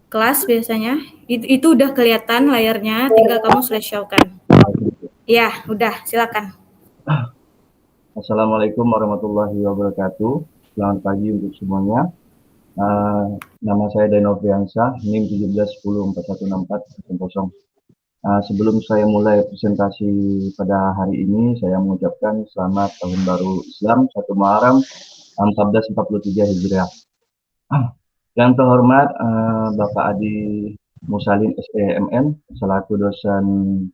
kelas biasanya. Itu udah kelihatan layarnya, tinggal kamu slideshow-kan. Ya, udah, silakan. Assalamualaikum warahmatullahi wabarakatuh. Selamat pagi untuk semuanya. Nama saya Deno Priyansyah, NIM 1710416400. Sebelum saya mulai presentasi pada hari ini, saya mengucapkan selamat Tahun Baru Islam 1 Muharram 1443 Hijriah. Yang terhormat Bapak Adi Musalin SEMN selaku dosen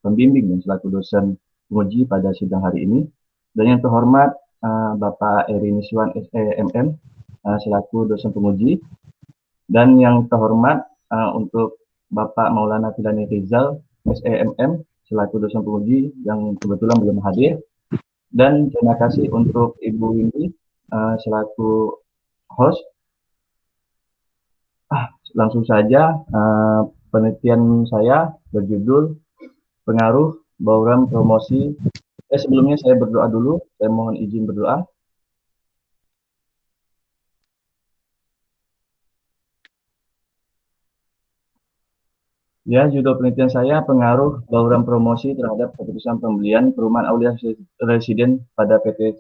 pembimbing dan selaku dosen penguji pada sidang hari ini. Dan yang terhormat Bapak Eri Niswan SEMN selaku dosen penguji. Dan yang terhormat untuk Bapak Maulana Filani Rizal SEMM selaku dosen penguji yang kebetulan belum hadir. Dan terima kasih untuk Ibu Windy selaku host. Langsung saja penelitian saya berjudul pengaruh bauran promosi. Sebelumnya saya berdoa dulu, saya mohon izin berdoa. Ya, judul penelitian saya pengaruh bauran promosi terhadap keputusan pembelian perumahan Aulia Residen pada PT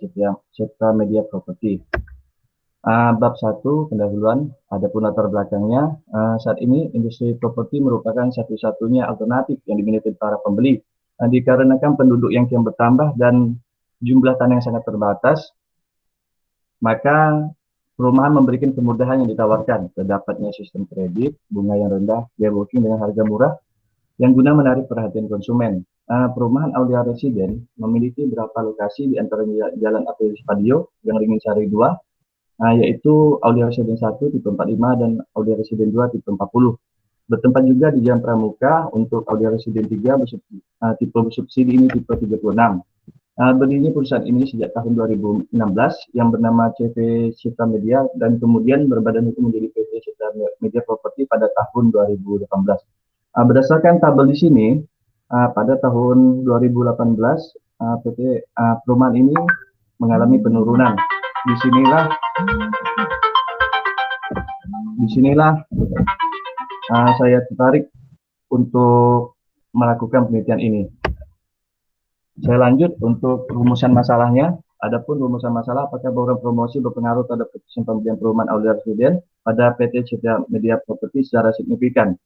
Citra Media Property. Bab 1, pendahuluan, adapun latar belakangnya, saat ini industri properti merupakan satu-satunya alternatif yang dimiliki para pembeli. Dikarenakan penduduk yang kian bertambah dan jumlah tanah yang sangat terbatas, maka perumahan memberikan kemudahan yang ditawarkan, terdapatnya sistem kredit, bunga yang rendah, biaya working dengan harga murah, yang guna menarik perhatian konsumen. Perumahan Aulia Residen memiliki beberapa lokasi di antara Jalan Apel Spadio, yang Ringin Sari 2, yaitu Aulia Residen 1 tipe 45 dan Aulia Residen 2 tipe 40. Bertempat juga di Jalan Pramuka untuk Aulia Residen 3 tipe bersubsidi ini tipe 36. Berdirinya perusahaan ini sejak tahun 2016 yang bernama CV Citra Media dan kemudian berbadan hukum menjadi PT Citra Media Property pada tahun 2018. Berdasarkan tabel di sini, pada tahun 2018 PT perumahan ini mengalami penurunan. Disinilah saya tertarik untuk melakukan penelitian ini. Saya lanjut untuk rumusan masalahnya. Adapun rumusan masalah, apakah bauran promosi berpengaruh terhadap keputusan pembelian perumahan Aulia Residen pada PT Citra Media Property secara signifikan.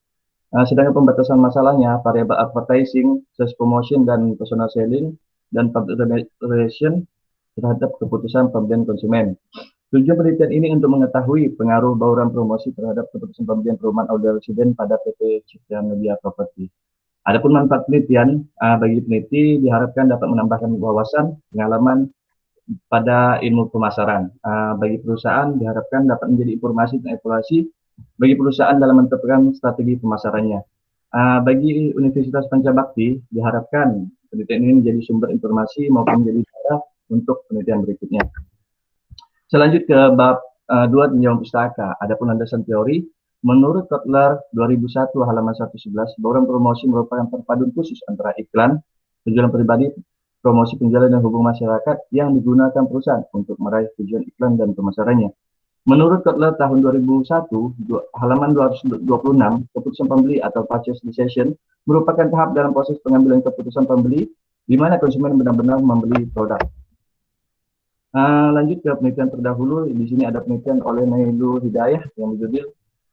Sedangkan pembatasan masalahnya, variabel advertising, sales promotion, dan personal selling, dan public relation terhadap keputusan pembelian konsumen. Tujuan penelitian ini untuk mengetahui pengaruh bauran promosi terhadap keputusan pembelian perumahan Aulia Residen pada PT Citra Media Property. Adapun manfaat penelitian, bagi peneliti diharapkan dapat menambahkan wawasan, pengalaman pada ilmu pemasaran. Bagi perusahaan diharapkan dapat menjadi informasi dan evaluasi bagi perusahaan dalam menentukan strategi pemasarannya. Bagi Universitas Pancabakti diharapkan penelitian ini menjadi sumber informasi maupun menjadi cara untuk penelitian berikutnya. Selanjut ke bab 2 tinjauan pustaka. Adapun landasan teori, menurut Kotler 2001 halaman 111, bauran promosi merupakan perpaduan khusus antara iklan, penjualan pribadi, promosi penjualan dan hubungan masyarakat yang digunakan perusahaan untuk meraih tujuan iklan dan pemasarannya. Menurut Kotler tahun 2001 halaman 226, keputusan pembeli atau purchase decision merupakan tahap dalam proses pengambilan keputusan pembeli di mana konsumen benar-benar membeli produk. Lanjut ke penelitian terdahulu. Di sini ada penelitian oleh Nailul Hidayah yang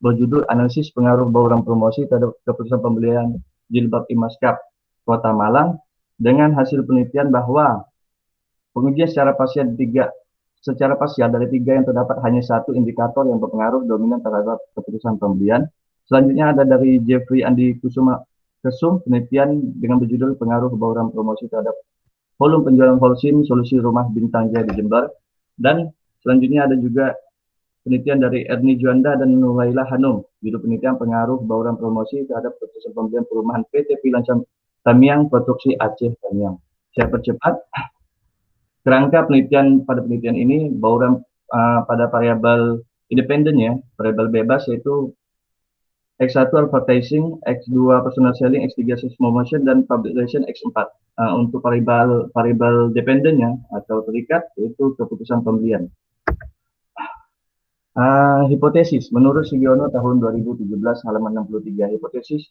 berjudul analisis pengaruh bauran promosi terhadap keputusan pembelian jilbab Imas Cup Kota Malang, dengan hasil penelitian bahwa pengujian secara parsial dari 3 yang terdapat hanya 1 indikator yang berpengaruh dominan terhadap keputusan pembelian. Selanjutnya ada dari Jeffrey Andi Kesum, penelitian dengan berjudul pengaruh bauran promosi terhadap volume penjualan Holcim solusi rumah bintang Jaya di Jember. Dan selanjutnya ada juga penelitian dari Erni Juanda dan Nuhaila Hanum, judul penelitian pengaruh bauran promosi terhadap keputusan pembelian perumahan PT Pilan Tamiang Konstruksi Aceh Tamiang. Saya percepat. Kerangka penelitian pada penelitian ini, bauran pada variabel independennya, variabel bebas yaitu X1 advertising, X2 personal selling, X3 sales promotion, dan public relation X4. Untuk variabel dependennya atau terikat yaitu keputusan pembelian. Hipotesis menurut Sugiono tahun 2017 halaman 63, hipotesis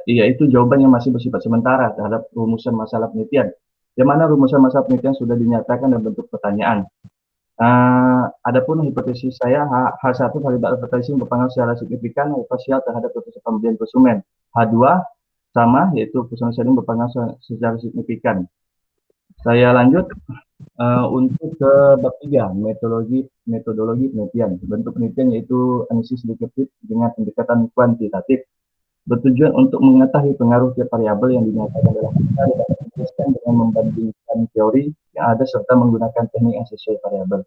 yaitu jawaban yang masih bersifat sementara terhadap rumusan masalah penelitian, di mana rumusan masalah penelitian sudah dinyatakan dalam bentuk pertanyaan. Adapun hipotesis saya H1 variabel advertising berpengaruh secara signifikan atau parsial terhadap proses pembelian konsumen. H2 sama, yaitu personal selling berpengaruh secara signifikan. Saya lanjut untuk ke bab 3, metodologi penelitian. Bentuk penelitian yaitu analisis deskriptif dengan pendekatan kuantitatif, bertujuan untuk mengetahui pengaruh tiap variabel yang dinyatakan dalam data dapat dijelaskan dengan membandingkan teori yang ada serta menggunakan teknik yang sesuai variabel.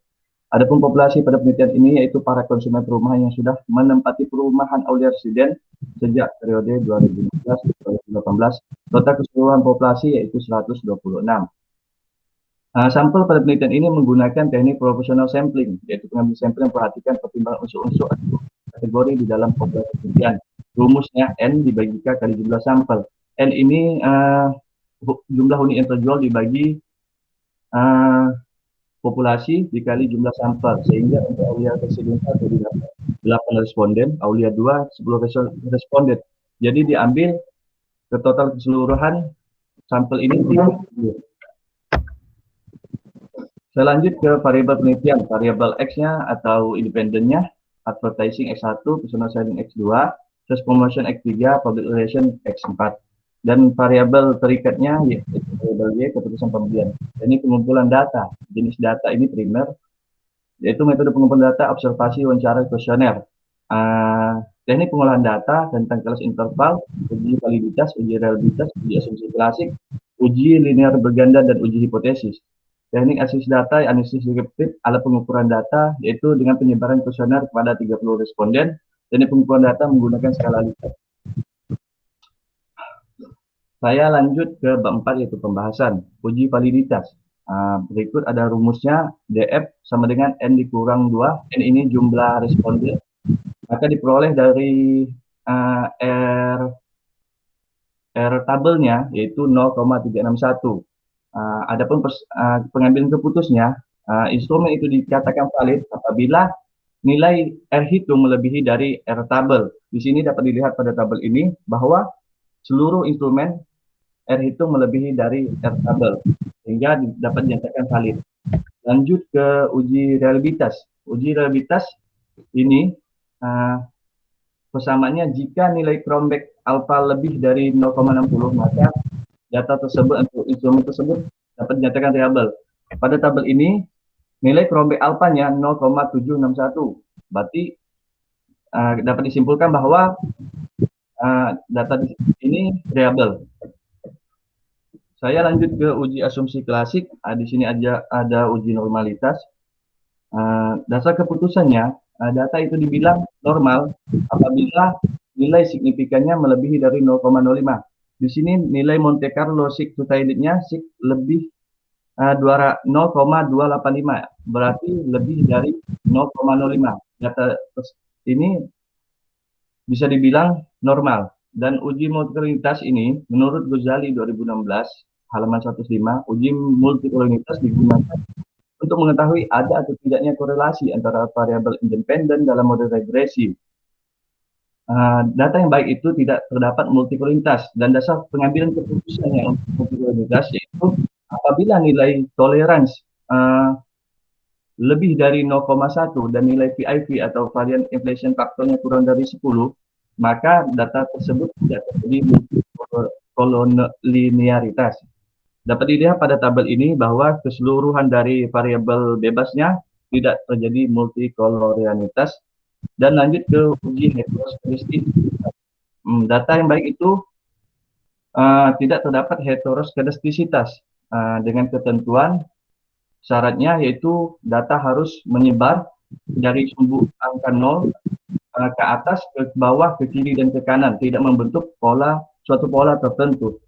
Adapun populasi pada penelitian ini yaitu para konsumen perumahan yang sudah menempati perumahan Aulia Residen sejak periode 2015-2018. Total keseluruhan populasi yaitu 126. Sampel pada penelitian ini menggunakan teknik proportional sampling, yaitu pengambil sampel yang memperhatikan pertimbangan unsur-unsur atau kategori di dalam populasi penelitian. Rumusnya N dibagi K kali jumlah sampel. N ini jumlah unit yang terjual dibagi populasi dikali jumlah sampel, sehingga untuk Aulia Residen 1 didapat 8 responden, Aulia 2 10 responden. Jadi diambil ke total keseluruhan sampel ini 30. Saya lanjut ke variabel penelitian, variabel X-nya atau independennya, advertising X1, personal selling X2, search promotion X3, public relation X4. Dan variabel terikatnya yaitu variabel Y, keputusan pembelian. Ini pengumpulan data. Jenis data ini primer, yaitu metode pengumpulan data, observasi, wawancara, kuesioner. Teknik pengolahan data tentang kelas interval, uji validitas, uji reliabilitas, uji asumsi klasik, uji linear berganda, dan uji hipotesis. Teknik analisis data, analisis deskriptif, alat pengukuran data, yaitu dengan penyebaran kuesioner kepada 30 responden. Teknik pengumpulan data menggunakan skala lipat. Saya lanjut ke bab 4 yaitu pembahasan, uji validitas. Berikut ada rumusnya, DF sama dengan N dikurang 2, N ini jumlah responden, maka diperoleh dari R tabelnya yaitu 0,361. Adapun pengambilan keputusnya, instrumen itu dikatakan valid apabila nilai R hitung melebihi dari R tabel. Di sini dapat dilihat pada tabel ini bahwa seluruh instrumen R hitung melebihi dari R tabel, sehingga dapat dinyatakan valid. Lanjut ke uji reliabilitas. Uji reliabilitas ini persamaannya jika nilai Cronbach alpha lebih dari 0,60, maka data tersebut untuk instrumen tersebut dapat dinyatakan reliable. Pada tabel ini nilai Cronbach alpha-nya 0,761. Berarti dapat disimpulkan bahwa data ini reliable. Saya lanjut ke uji asumsi klasik. Di sini ada uji normalitas. Dasar keputusannya, data itu dibilang normal apabila nilai signifikannya melebihi dari 0,05. Di sini nilai Monte Carlo sigmoidnya lebih 0,285, berarti lebih dari 0,05. Data ini bisa dibilang normal. Dan uji multikolonialitas ini menurut Ghazali 2016 halaman 105, uji multikolonialitas digunakan untuk mengetahui ada atau tidaknya korelasi antara variabel independen dalam model regresi. Data yang baik itu tidak terdapat multikolonialitas, dan dasar pengambilan keputusannya untuk multikolonialitas yaitu apabila nilai toleransi lebih dari 0,1 dan nilai PIV atau varian inflation faktornya kurang dari 10, maka data tersebut tidak terjadi multikolonialitas. Dapat dilihat pada tabel ini bahwa keseluruhan dari variabel bebasnya tidak terjadi multikolonialitas. Dan lanjut ke uji heteroskedastisitas. Data yang baik itu tidak terdapat heteroskedastisitas dengan ketentuan syaratnya yaitu data harus menyebar dari sumbu angka 0 ke atas, ke bawah, ke kiri, dan ke kanan, tidak membentuk suatu pola tertentu.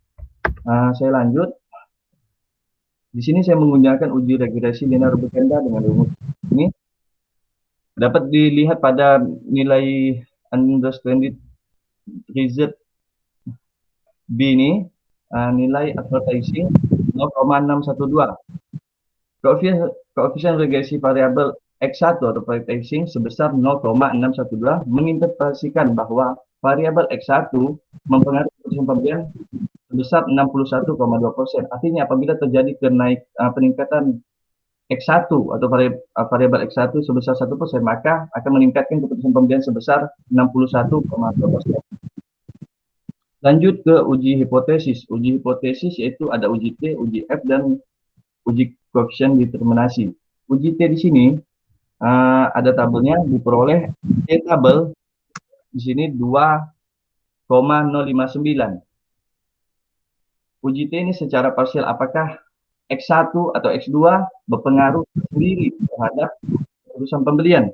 Saya lanjut. Di sini saya menggunakan uji regresi linear berganda dengan rumus ini. Dapat dilihat pada nilai understanding result B ini, nilai advertising 0,612. Koefisien regresi variabel X1 atau pricing sebesar 0,612 menginterpretasikan bahwa variabel X1 mempengaruhi keputusan pembelian sebesar 61,2%. Artinya apabila terjadi peningkatan X1 atau variabel X1 sebesar 1%, maka akan meningkatkan keputusan pembelian sebesar 61,2%. Lanjut ke uji hipotesis. Uji hipotesis yaitu ada uji T, uji F, dan uji koefisien determinasi. Uji T di sini ada tabelnya, diperoleh T tabel di sini 2,059. Uji T ini secara parsial apakah X1 atau X2 berpengaruh sendiri terhadap keputusan pembelian.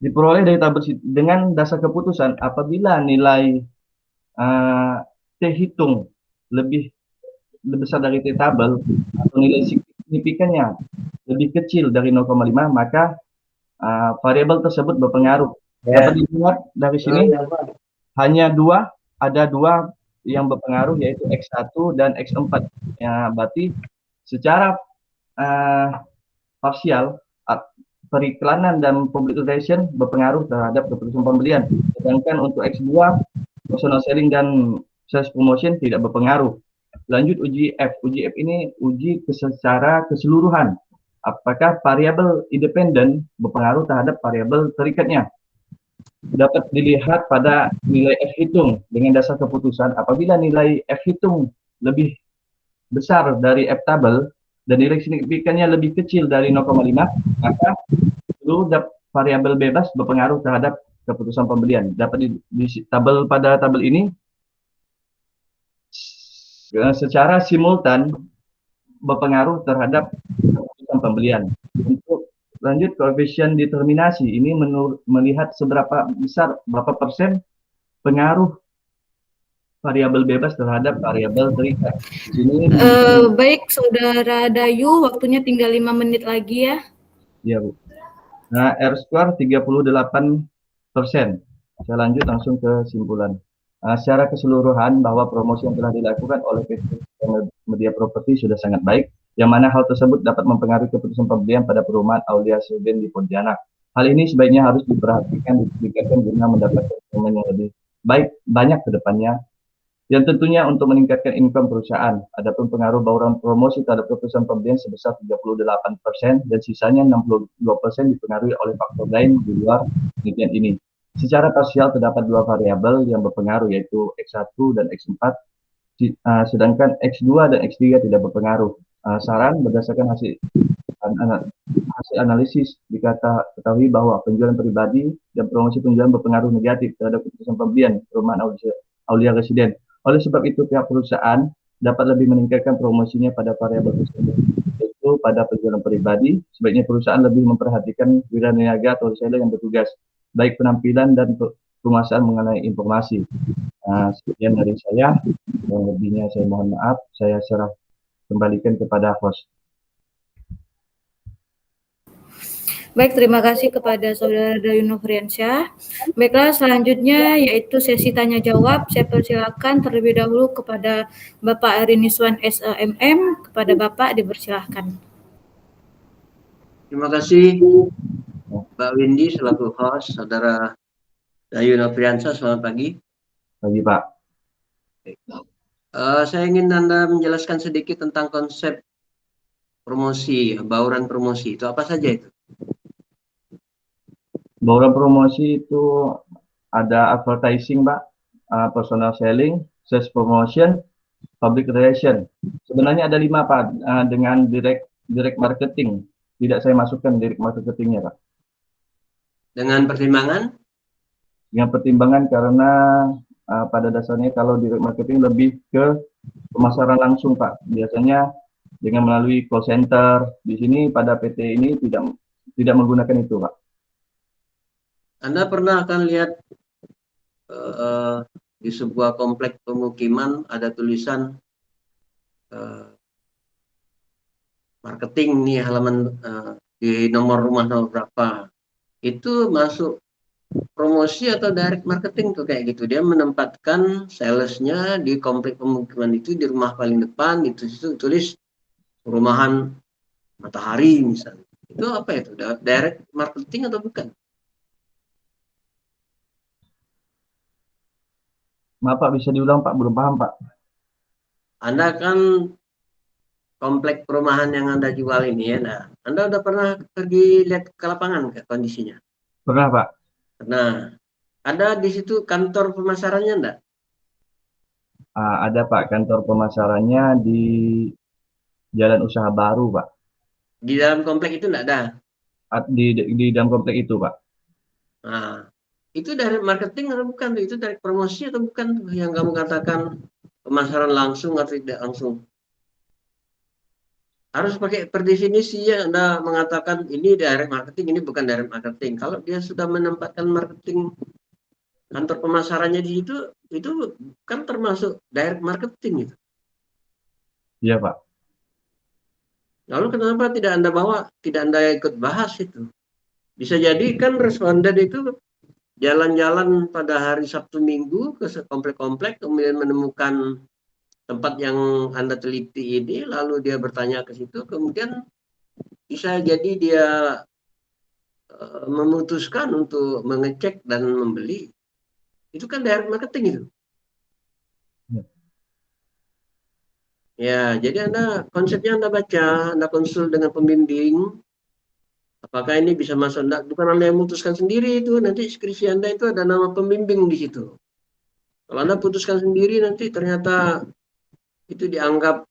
Diperoleh dari tabel dengan dasar keputusan apabila nilai T hitung lebih besar dari T tabel atau nilai signifikannya lebih kecil dari 0,5, maka variabel tersebut berpengaruh. Dapat dilihat dari sini hanya ada dua yang berpengaruh, yaitu X1 dan X4. Ya, berarti secara parsial periklanan dan public relation berpengaruh terhadap keputusan pembelian. Sedangkan untuk X2, personal selling dan sales promotion tidak berpengaruh. Lanjut uji F. Uji F ini uji secara keseluruhan. Apakah variabel independen berpengaruh terhadap variabel terikatnya? Dapat dilihat pada nilai F hitung dengan dasar keputusan. Apabila nilai F hitung lebih besar dari F tabel dan nilai signifikannya lebih kecil dari 0,5, maka seluruh variabel bebas berpengaruh terhadap keputusan pembelian. Dapat pada tabel ini secara simultan berpengaruh terhadap keputusan pembelian. Untuk lanjut koefisien determinasi, ini melihat seberapa besar, berapa persen pengaruh variabel bebas terhadap variabel terikat. Baik, Saudara Dayu, waktunya tinggal 5 menit lagi ya. Iya, Bu. Nah, R-square 38%. Saya lanjut langsung ke kesimpulan. Secara keseluruhan bahwa promosi yang telah dilakukan oleh PT Media Properti sudah sangat baik, yang mana hal tersebut dapat mempengaruhi keputusan pembelian pada perumahan Aulia Suden di Pontianak. Hal ini sebaiknya harus diperhatikan, dipikirkan guna mendapatkan performa yang lebih banyak ke depannya, yang tentunya untuk meningkatkan income perusahaan. Adapun pengaruh bauran promosi terhadap keputusan pembelian sebesar 38% dan sisanya 62% dipengaruhi oleh faktor lain di luar penelitian ini. Secara parsial terdapat dua variabel yang berpengaruh, yaitu X1 dan X4, sedangkan X2 dan X3 tidak berpengaruh. Saran berdasarkan hasil analisis diketahui bahwa penjualan pribadi dan promosi penjualan berpengaruh negatif terhadap keputusan pembelian perumahan Aulia Residen. Oleh sebab itu, pihak perusahaan dapat lebih meningkatkan promosinya pada variabel tersebut, yaitu pada penjualan pribadi. Sebaiknya perusahaan lebih memperhatikan wiraniaga atau reseller yang bertugas, baik penampilan dan penguasaan mengenai informasi. Sekian dari saya. Yang lebihnya saya mohon maaf. Saya serah kembalikan kepada host. Baik, terima kasih kepada Saudara Dayu Nofriansyah. Baiklah, selanjutnya yaitu sesi tanya jawab. Saya persilakan terlebih dahulu kepada Bapak Ariniswan SAMM. Kepada Bapak dipersilahkan. Terima kasih Mbak Windy selaku host. Saudara Dayu Nofriansyah, selamat pagi. Pagi, Pak. Saya ingin Anda menjelaskan sedikit tentang konsep promosi, bauran promosi. Itu apa saja itu? Bauran promosi itu ada advertising, Pak, personal selling, sales promotion, public relation. Sebenarnya ada 5, Pak, dengan direct marketing. Tidak saya masukkan direct marketingnya, Pak. Dengan pertimbangan? Dengan pertimbangan karena pada dasarnya kalau direct marketing lebih ke pemasaran langsung, Pak. Biasanya dengan melalui call center. Di sini pada PT ini tidak menggunakan itu, Pak. Anda pernah akan lihat di sebuah komplek pemukiman ada tulisan marketing nih, halaman di nomor rumah nomor berapa. Itu masuk promosi atau direct marketing tuh kayak gitu. Dia menempatkan salesnya di komplek pemukiman itu, di rumah paling depan, itu tulis perumahan Matahari misalnya. Itu apa itu? Direct marketing atau bukan? Maaf Pak, bisa diulang Pak, belum paham Pak. Anda kan komplek perumahan yang Anda jual ini ya. Nah, Anda udah pernah pergi lihat ke lapangan ke kondisinya? Pernah Pak. Nah, ada di situ kantor pemasarannya enggak? Ada Pak, kantor pemasarannya di Jalan Usaha Baru Pak. Di dalam komplek itu enggak ada. Di dalam komplek itu Pak. Nah, itu dari marketing atau bukan tuh? Itu dari promosi atau bukan tuh yang kamu katakan pemasaran langsung atau tidak langsung? Harus pakai per definisi ya Anda mengatakan ini direct marketing, ini bukan direct marketing. Kalau dia sudah menempatkan marketing kantor pemasarannya di situ, itu kan termasuk direct marketing itu. Iya Pak. Lalu kenapa tidak Anda bawa, tidak Anda ikut bahas itu? Bisa jadi kan responden itu jalan-jalan pada hari Sabtu Minggu ke komplek-komplek, kemudian menemukan tempat yang Anda teliti ini, lalu dia bertanya ke situ, kemudian bisa jadi dia memutuskan untuk mengecek dan membeli. Itu kan direct marketing itu. Ya. Ya, jadi Anda konsepnya Anda baca, Anda konsul dengan pembimbing, apakah ini bisa masuk enggak? Bukan Anda yang memutuskan sendiri itu, nanti skripsi Anda itu ada nama pembimbing di situ. Kalau Anda putuskan sendiri nanti ternyata itu dianggap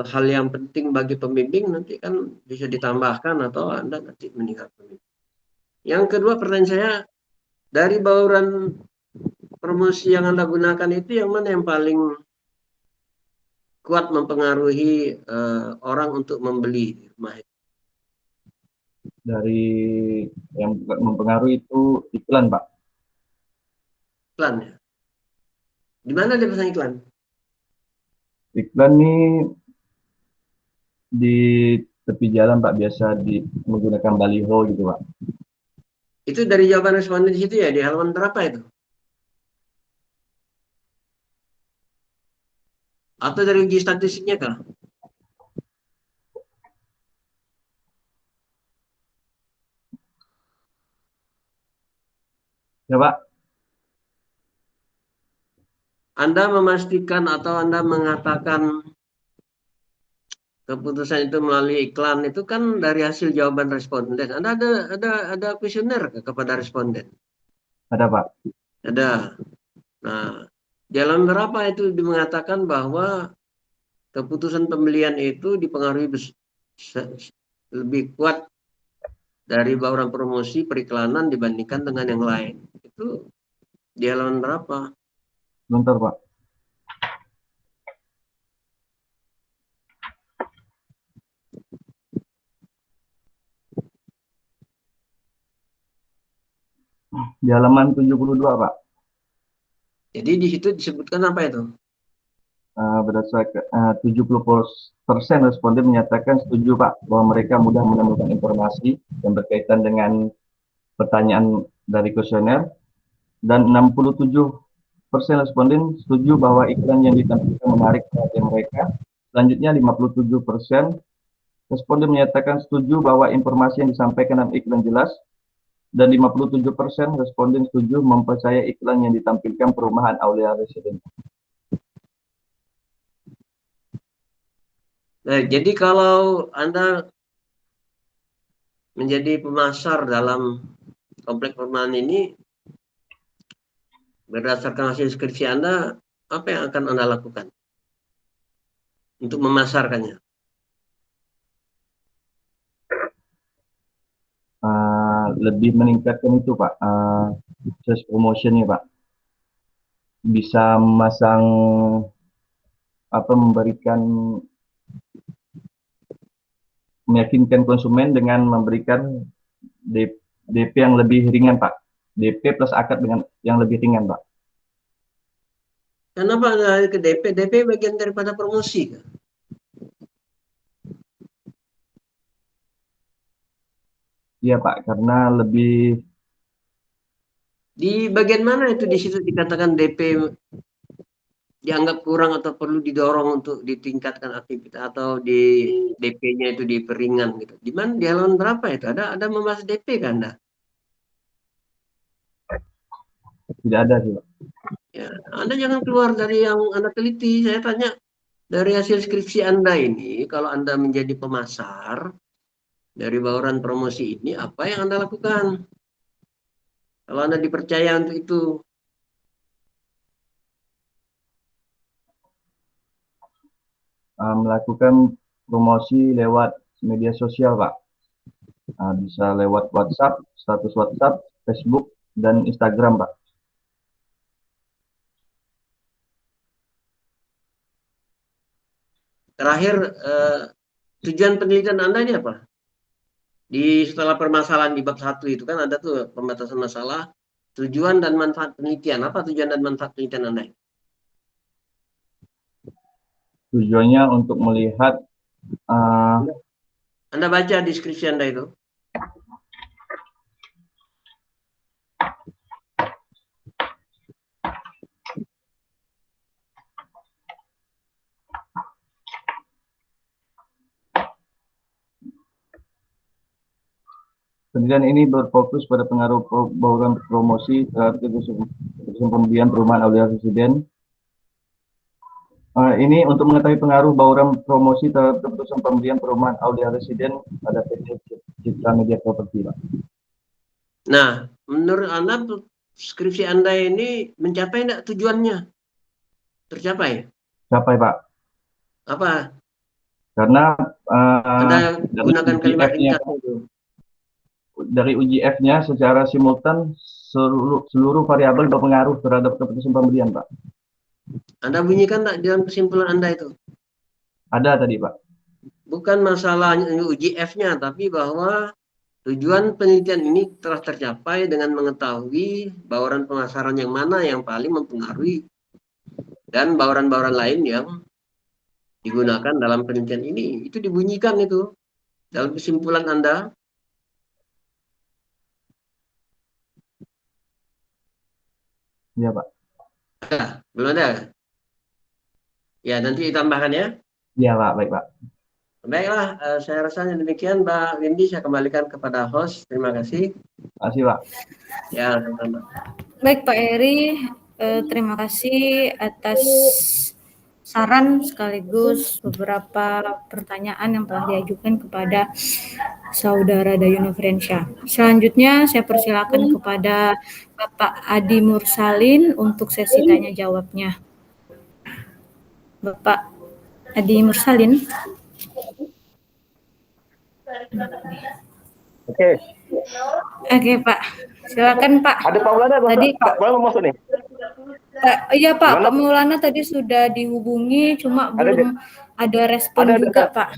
hal yang penting bagi pembimbing, nanti kan bisa ditambahkan atau Anda nanti meninggal pembimbing. Yang kedua pertanyaan saya, dari bauran promosi yang Anda gunakan itu yang mana yang paling kuat mempengaruhi orang untuk membeli rumah itu? Dari yang mempengaruhi itu iklan Pak. Iklan ya. Di mana dia pasang iklan? Iklan nih di tepi jalan Pak, biasa menggunakan baliho gitu Pak. Itu dari jawaban responden di situ ya, di halaman berapa itu? Atau dari uji statistiknya kah? Ya Pak. Anda memastikan atau Anda mengatakan keputusan itu melalui iklan itu kan dari hasil jawaban responden. Anda ada kuesioner kepada responden? Ada Pak. Ada. Nah, jalan berapa itu mengatakan bahwa keputusan pembelian itu dipengaruhi lebih kuat dari bauran promosi periklanan dibandingkan dengan yang lain. Itu di halaman berapa? Bentar Pak. Di halaman 72 Pak. Jadi di situ disebutkan apa itu? Berdasarkan 70% responden menyatakan setuju Pak bahwa mereka mudah menemukan informasi yang berkaitan dengan pertanyaan dari kuesioner, dan 67% responden setuju bahwa iklan yang ditampilkan menarik perhatian mereka. Selanjutnya 57% responden menyatakan setuju bahwa informasi yang disampaikan dalam iklan jelas, dan 57% responden setuju mempercayai iklan yang ditampilkan perumahan Aulia Residen. Nah, jadi kalau Anda menjadi pemasar dalam komplek perumahan ini, berdasarkan hasil skripsi Anda, apa yang akan Anda lakukan untuk memasarkannya? Lebih meningkatkan itu Pak, sales promotionnya Pak. Bisa memasang memberikan, meyakinkan konsumen dengan memberikan DP yang lebih ringan Pak. DP plus akad dengan yang lebih ringan Pak. Kenapa Anda lari ke DP? DP bagian daripada promosi kan? Iya Pak, karena lebih Di bagian mana itu di situ dikatakan DP dianggap kurang atau perlu didorong untuk ditingkatkan aktivitas atau di DP-nya itu diperingan gitu. Di mana di halaman berapa itu? Ada membahas DP kan Anda? Tidak ada sih, Pak. Ya, Anda jangan keluar dari yang Anda teliti. Saya tanya dari hasil skripsi Anda ini, kalau Anda menjadi pemasar dari bauran promosi ini, apa yang Anda lakukan? Kalau Anda dipercaya untuk itu. Melakukan promosi lewat media sosial, Pak. Bisa lewat WhatsApp, status WhatsApp, Facebook, dan Instagram, Pak. Terakhir, tujuan penelitian Anda ini apa? Setelah permasalahan di bab 1 itu kan ada tuh pembatasan masalah, tujuan dan manfaat penelitian. Apa tujuan dan manfaat penelitian Anda? Tujuannya untuk melihat Anda baca deskripsi Anda itu. penelitian ini berfokus pada pengaruh bauran promosi terhadap keputusan pembelian perumahan Aulia Residen. Ini untuk mengetahui pengaruh bauran promosi terhadap keputusan pembelian perumahan Aulia Residen pada PT Citra Media Property, Pak. Nah, menurut Anda skripsi Anda ini mencapai enggak tujuannya? Tercapai? Capai, Pak. Apa? Karena Anda gunakan kalimat ringkas itu. Dari uji F-nya secara simultan seluruh variabel berpengaruh terhadap keputusan pembelian, Pak. Anda bunyikan tak dalam kesimpulan Anda itu? Ada tadi, Pak. Bukan masalah uji F-nya, tapi bahwa tujuan penelitian ini telah tercapai dengan mengetahui bauran pemasaran yang mana yang paling mempengaruhi dan bauran-bauran lain yang digunakan dalam penelitian ini. Itu dibunyikan itu dalam kesimpulan Anda. Iya, Pak. Belum ada? Ya, nanti ditambahkan ya. Iya, Pak. Baik, Pak. Baiklah, saya rasa demikian Mbak Windy, saya kembalikan kepada host. Terima kasih. Terima kasih, Pak. Ya, sama-sama. Baik Pak Eri, terima kasih atas saran sekaligus beberapa pertanyaan yang telah diajukan kepada Saudara Dayun Nofriansyah. Selanjutnya saya persilakan kepada Bapak Adi Mursalin untuk sesi tanya jawabnya. Bapak Adi Mursalin. Oke. Oke Pak, silakan Pak. Ada Pak Maulana, Tadi Pak Maulana mau masuk nih. Iya Pak, Gimana? Pak Maulana tadi sudah dihubungi, cuma belum ada respon ada. juga Pak.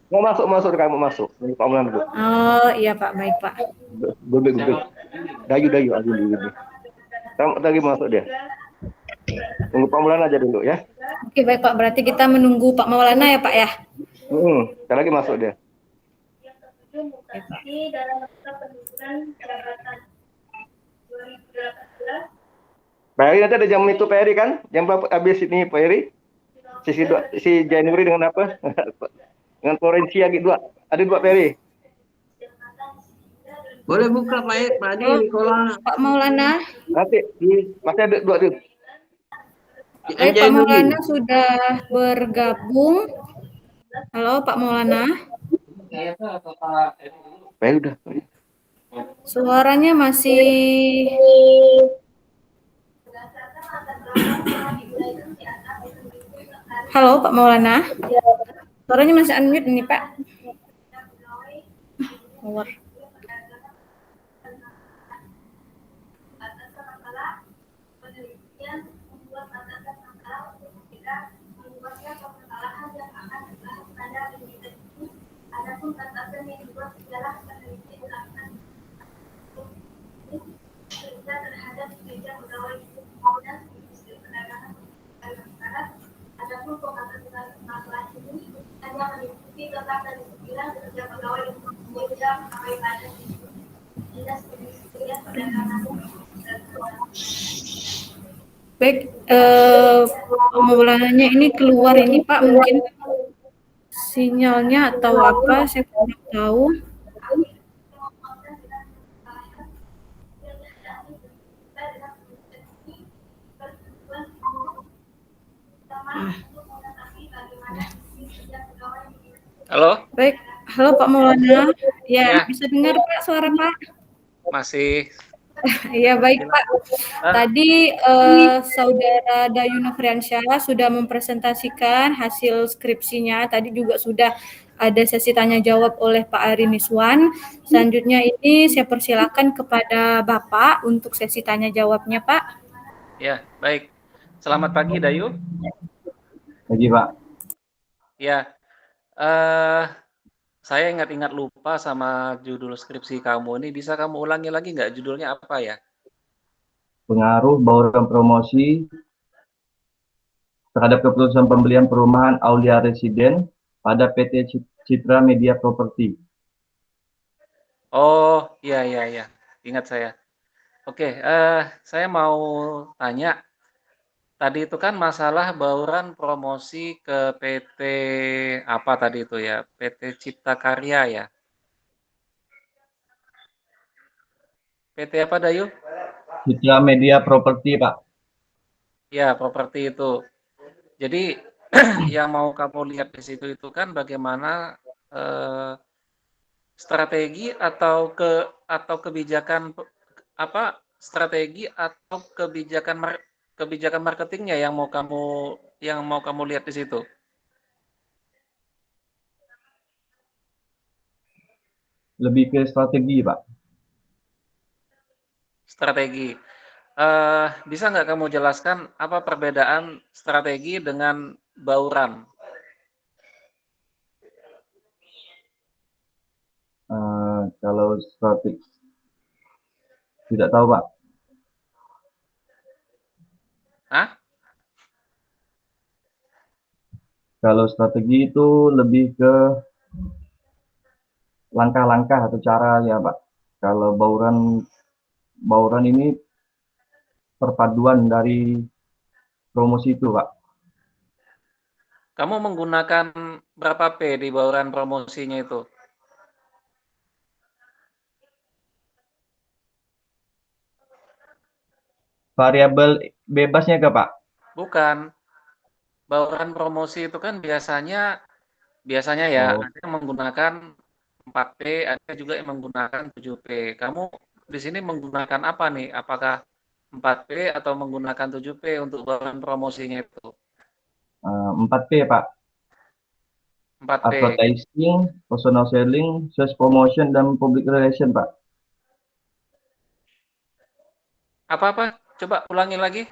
Mau masuk kamu masuk. Pak Maulana dulu. Oh iya Pak, baik Pak. Duduk. Dayu ini. Kamu lagi masuk dia. Tunggu Pak Maulana aja dulu ya. Oke baik Pak, berarti kita menunggu Pak Maulana ya Pak ya. Sekali lagi masuk dia. Pak Eri nanti ada jam itu Pak Eri kan? Jam berapa habis ini Pak Eri? Si Januari dengan apa? Dengan Florencia gitu dua. Ada dua Pak Eri. Boleh buka Pak Adi, Nikola. Pak Maulana. Nanti masih ada dua tuh. Baik Pak Maulana sudah bergabung. Halo Pak Maulana. Pak Eri udah. Suaranya masih Halo Pak Maulana. Suaranya masih unmute nih Pak. Power. Baik, Maulananya ini keluar ini Pak, mungkin sinyalnya atau apa, saya kurang tahu. Halo? Baik, halo Pak Maulana. Ya, Ya, bisa dengar Pak suara Pak? masih. Ya, baik Pak. Ah, Tadi Saudara Dayu Nofriansyah sudah mempresentasikan hasil skripsinya. Tadi juga sudah ada sesi tanya jawab oleh Pak Ari Miswan. Selanjutnya ini saya persilakan kepada Bapak untuk sesi tanya jawabnya, Pak. ya, baik. Selamat pagi, Dayu. Lagi Pak. Ya, eh, saya ingat-ingat lupa sama judul skripsi kamu ini. Bisa kamu ulangi lagi nggak judulnya apa ya? Pengaruh bauran promosi terhadap keputusan pembelian perumahan Aulia Residen pada PT Citra Media Property. Oh, iya, iya, iya. Ingat saya. Oke, saya mau tanya. Tadi itu kan masalah bauran promosi ke PT apa tadi itu ya? PT Cipta Karya ya? PT apa, Dayu? Citra Media Property, Pak. Ya, properti itu. Jadi yang mau kamu lihat di situ itu kan bagaimana eh, strategi atau kebijakan apa strategi atau kebijakan marketingnya yang mau kamu lihat di situ. Lebih ke strategi, Pak. Strategi. Bisa nggak kamu jelaskan apa perbedaan strategi dengan bauran? Kalau strategi, tidak tahu, Pak. Hah? Kalau strategi itu lebih ke langkah-langkah atau cara ya, Pak. Kalau bauran ini perpaduan dari promosi itu, Pak. Kamu menggunakan berapa P di bauran promosinya itu? Variabel bebasnya ke, Pak? Bukan. Bauran promosi itu kan biasanya ya Oh, ada yang menggunakan 4P, ada juga yang menggunakan 7P. Kamu di sini menggunakan apa nih? Apakah 4P atau menggunakan 7P untuk bauran promosinya itu? 4P, Pak. 4P. Advertising, personal selling, sales promotion, dan public relation, Pak. Apa-apa? Coba ulangi lagi.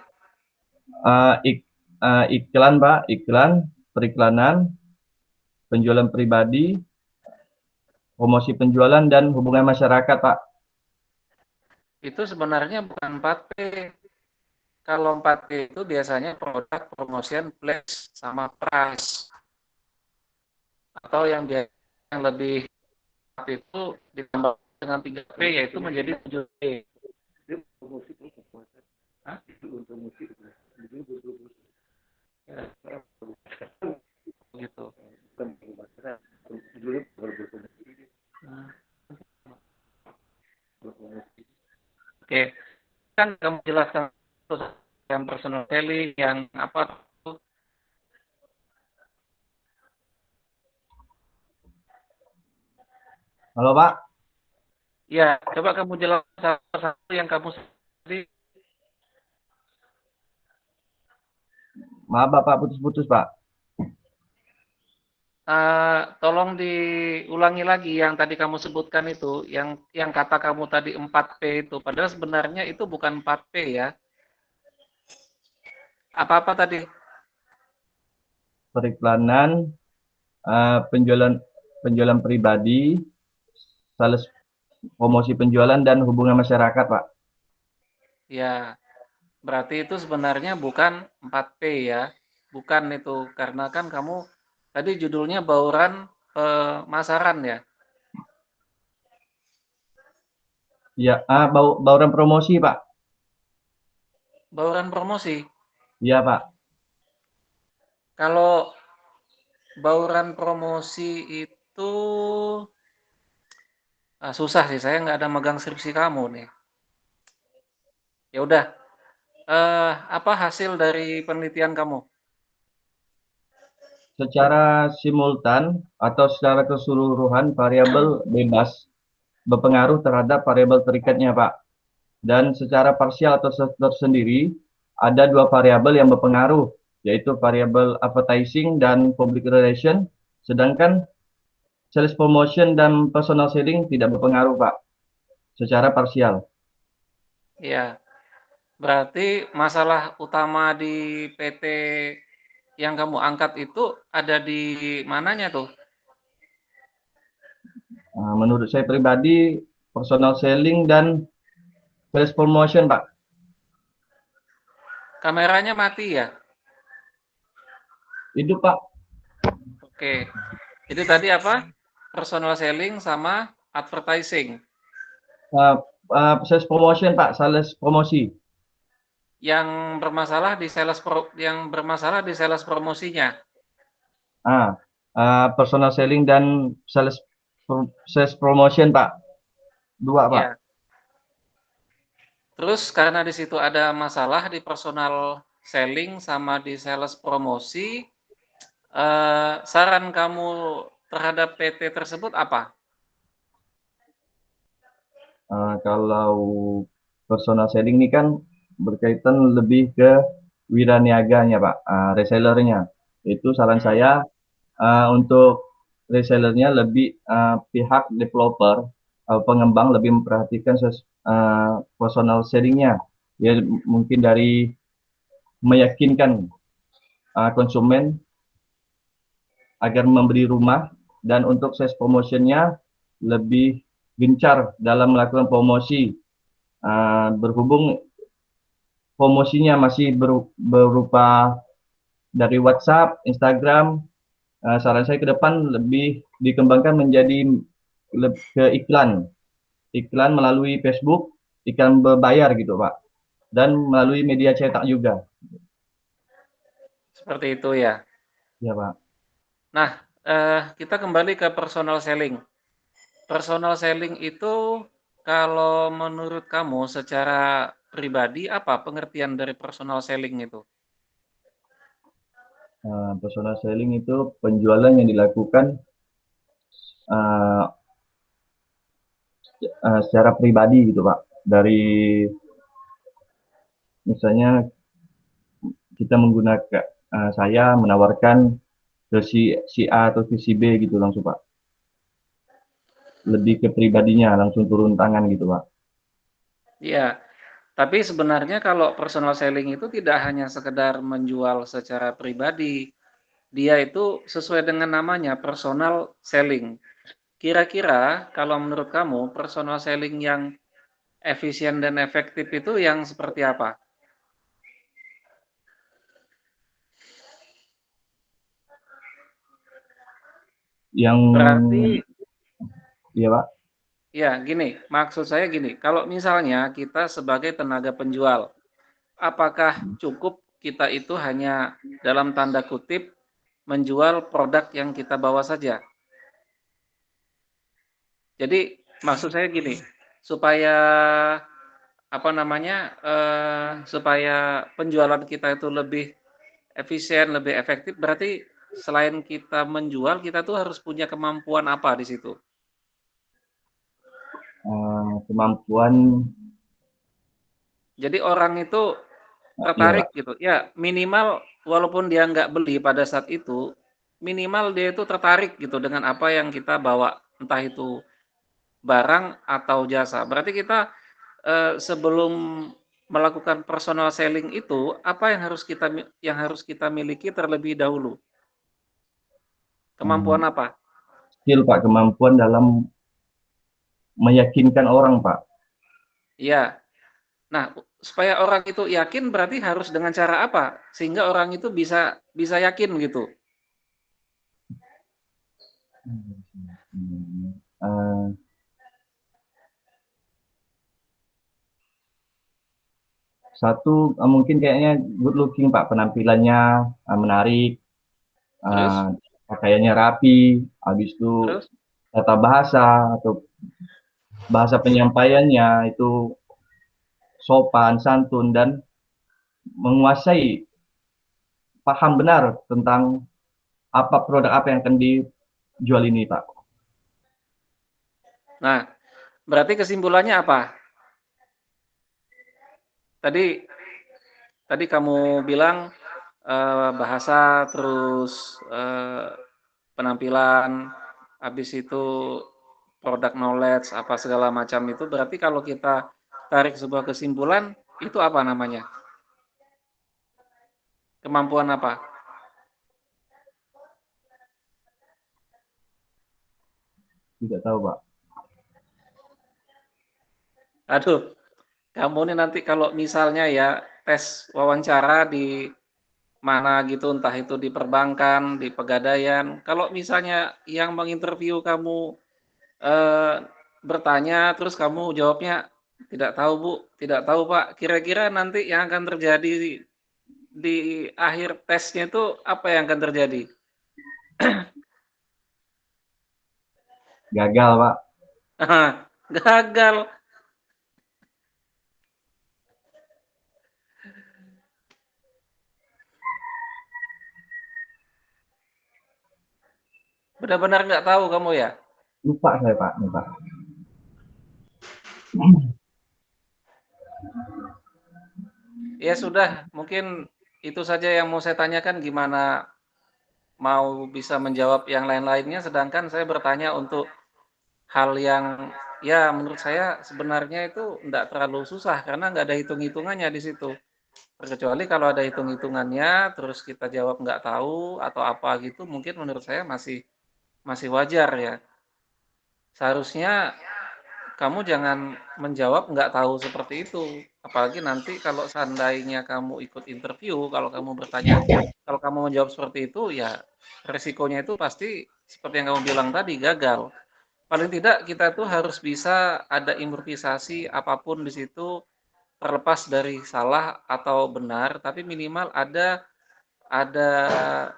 Iklan, Pak. Iklan, periklanan, penjualan pribadi, promosi penjualan, dan hubungan masyarakat, Pak. Itu sebenarnya bukan 4P. Kalau 4P itu biasanya produk, promotion, place, sama price. Atau yang lebih itu ditambah dengan 3P yaitu menjadi 7P. Hah? Ya, gitu. Nah, oke, kan kamu jelaskan terus yang personal selling, yang apa tuh? Halo, Pak. Ya, coba kamu jelaskan satu yang kamu tadi. Maaf, Bapak putus-putus, Pak. Tolong diulangi lagi yang tadi kamu sebutkan itu, yang kata kamu tadi 4P itu, padahal sebenarnya itu bukan 4P ya. Apa-apa tadi? Periklanan, penjualan penjualan pribadi, sales promosi penjualan, dan hubungan masyarakat, Pak. Ya, berarti itu sebenarnya bukan 4P ya. Bukan itu, karena kan kamu tadi judulnya bauran pemasaran ya. Ya, bauran promosi, Pak. Bauran promosi. Iya Pak. Kalau bauran promosi itu susah sih, saya nggak ada megang skripsi kamu nih. Ya udah, apa hasil dari penelitian kamu? Secara simultan atau secara keseluruhan variabel bebas berpengaruh terhadap variabel terikatnya Pak. Dan secara parsial atau tersendiri ada dua variabel yang berpengaruh, yaitu variabel advertising dan public relation, sedangkan sales promotion dan personal selling tidak berpengaruh Pak, secara parsial. Ya, berarti masalah utama di PT yang kamu angkat itu ada di mananya tuh? Menurut saya pribadi, personal selling dan sales promotion Pak. Kameranya mati ya? Itu Pak. Oke. Jadi tadi apa? Personal selling sama advertising. Uh, Sales promotion Pak, sales promosi. Yang bermasalah di sales promosinya. Ah, Personal selling dan sales promotion Pak. Dua Pak. Ya. Terus karena di situ ada masalah di personal selling sama di sales promosi, saran kamu terhadap PT tersebut apa? Kalau personal selling ini kan berkaitan lebih ke wiraniaganya Pak, resellernya. Itu saran Hmm, saya untuk resellernya lebih pihak developer, pengembang lebih memperhatikan personal sellingnya. Ya mungkin dari meyakinkan konsumen agar membeli rumah, dan untuk sales promotionnya lebih gencar dalam melakukan promosi. Berhubung promosinya masih berupa dari WhatsApp, Instagram, saran saya ke depan lebih dikembangkan menjadi ke iklan melalui Facebook, iklan berbayar gitu Pak, dan melalui media cetak juga. seperti itu ya. Ya Pak. Nah, kita kembali ke personal selling. Personal selling itu kalau menurut kamu secara pribadi apa pengertian dari personal selling itu? Personal selling itu penjualan yang dilakukan uh, secara pribadi gitu Pak. Dari misalnya kita menggunakan saya menawarkan ke si A atau si B gitu langsung Pak. Lebih ke pribadinya langsung turun tangan gitu Pak. Iya, tapi sebenarnya kalau personal selling itu tidak hanya sekedar menjual secara pribadi, dia itu sesuai dengan namanya personal selling. Kira-kira kalau menurut kamu personal selling yang efisien dan efektif itu yang seperti apa? Yang Berarti ya Pak. ya gini, maksud saya gini, kalau misalnya kita sebagai tenaga penjual, apakah cukup kita itu hanya dalam tanda kutip menjual produk yang kita bawa saja? Jadi maksud saya gini, supaya apa namanya, supaya penjualan kita itu lebih efisien, lebih efektif, berarti selain kita menjual, kita tuh harus punya kemampuan apa di situ? Kemampuan Jadi orang itu ya Pak. tertarik gitu, ya minimal walaupun dia nggak beli pada saat itu, minimal dia itu tertarik gitu dengan apa yang kita bawa, entah itu barang atau jasa. Berarti kita sebelum melakukan personal selling itu, apa yang harus kita miliki terlebih dahulu? Eh, Kemampuan apa? Skill Pak, kemampuan dalam meyakinkan orang Pak. Iya. Nah, supaya orang itu yakin berarti harus dengan cara apa? Sehingga orang itu bisa bisa yakin gitu. Satu mungkin kayaknya good looking Pak, penampilannya menarik, Terus? pakaiannya rapi, habis itu Terus? tata bahasa atau bahasa penyampaiannya itu sopan, santun, dan menguasai paham benar tentang produk apa yang akan dijual ini, Pak. Nah, berarti kesimpulannya apa? Tadi kamu bilang bahasa, terus penampilan, habis itu product knowledge, apa segala macam itu. Berarti kalau kita tarik sebuah kesimpulan, itu apa namanya? Kemampuan apa? Tidak tahu, Pak. Aduh, kamu nih nanti kalau misalnya ya tes wawancara di mana gitu, entah itu di perbankan, di pegadaian, kalau misalnya yang menginterview kamu bertanya terus kamu jawabnya tidak tahu Bu, tidak tahu Pak, kira-kira nanti yang akan terjadi di akhir tesnya itu apa yang akan terjadi? Gagal, Pak. Gagal. Benar-benar nggak tahu kamu ya? Lupa saya, Pak. Lupa. Ya sudah, mungkin itu saja yang mau saya tanyakan, gimana mau bisa menjawab yang lain-lainnya, sedangkan saya bertanya untuk hal yang ya menurut saya sebenarnya itu enggak terlalu susah karena nggak ada hitung-hitungannya di situ. Terkecuali kalau ada hitung-hitungannya, terus kita jawab nggak tahu atau apa gitu, mungkin menurut saya masih masih wajar ya. Seharusnya kamu jangan menjawab nggak tahu seperti itu. Apalagi nanti kalau seandainya kamu ikut interview, kalau kamu bertanya, kalau kamu menjawab seperti itu, ya resikonya itu pasti seperti yang kamu bilang tadi, gagal. Paling tidak kita tuh harus bisa ada improvisasi apapun di situ, terlepas dari salah atau benar, tapi minimal ada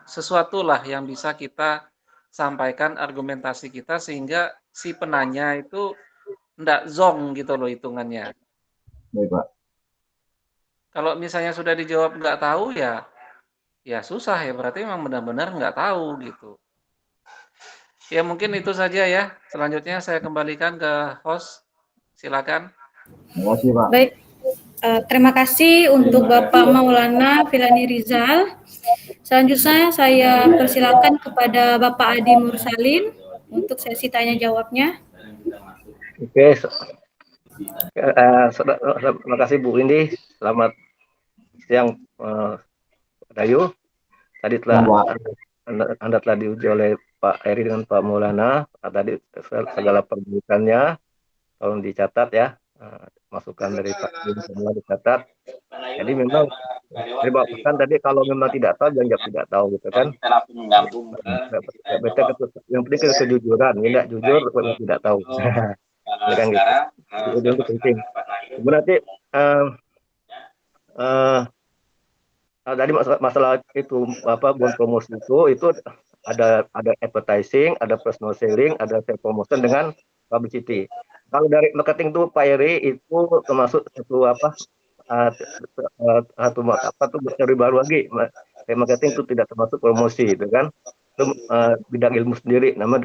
sesuatu lah yang bisa kita sampaikan argumentasi kita sehingga si penanya itu ndak zong gitu loh hitungannya. Baik, Pak. Kalau misalnya sudah dijawab nggak tahu ya, ya susah ya berarti memang benar-benar nggak tahu gitu. Ya mungkin itu saja ya. Selanjutnya saya kembalikan ke host. Silakan. Terima kasih, Pak. Baik, terima kasih untuk Bapak Maulana Filani Rizal. Selanjutnya saya persilakan kepada Bapak Adi Mursalin untuk sesi tanya jawabnya. Oke, terima kasih Bu Indi. Selamat siang, Dayu. Tadi telah Anda telah diuji oleh Pak Eri dengan Pak Maulana. Tadi segala perbaikannya tolong dicatat ya. Masukan dari Pak Eri semua dicatat. Jadi memang kan tadi kalau memang tidak tahu jangan jawab tidak tahu gitu kan. Yang penting kejujuran, tidak jujur tidak tahu. Ya kan gitu. Itu penting. Berarti tadi masalah itu apa buat promosi itu ada advertising, ada personal selling, ada self promotion dengan publicity. Kalau dari marketing tuh Pak Eri itu termasuk satu teori baru lagi. Marketing itu tidak termasuk promosi, itu kan? Itu bidang ilmu sendiri. Nama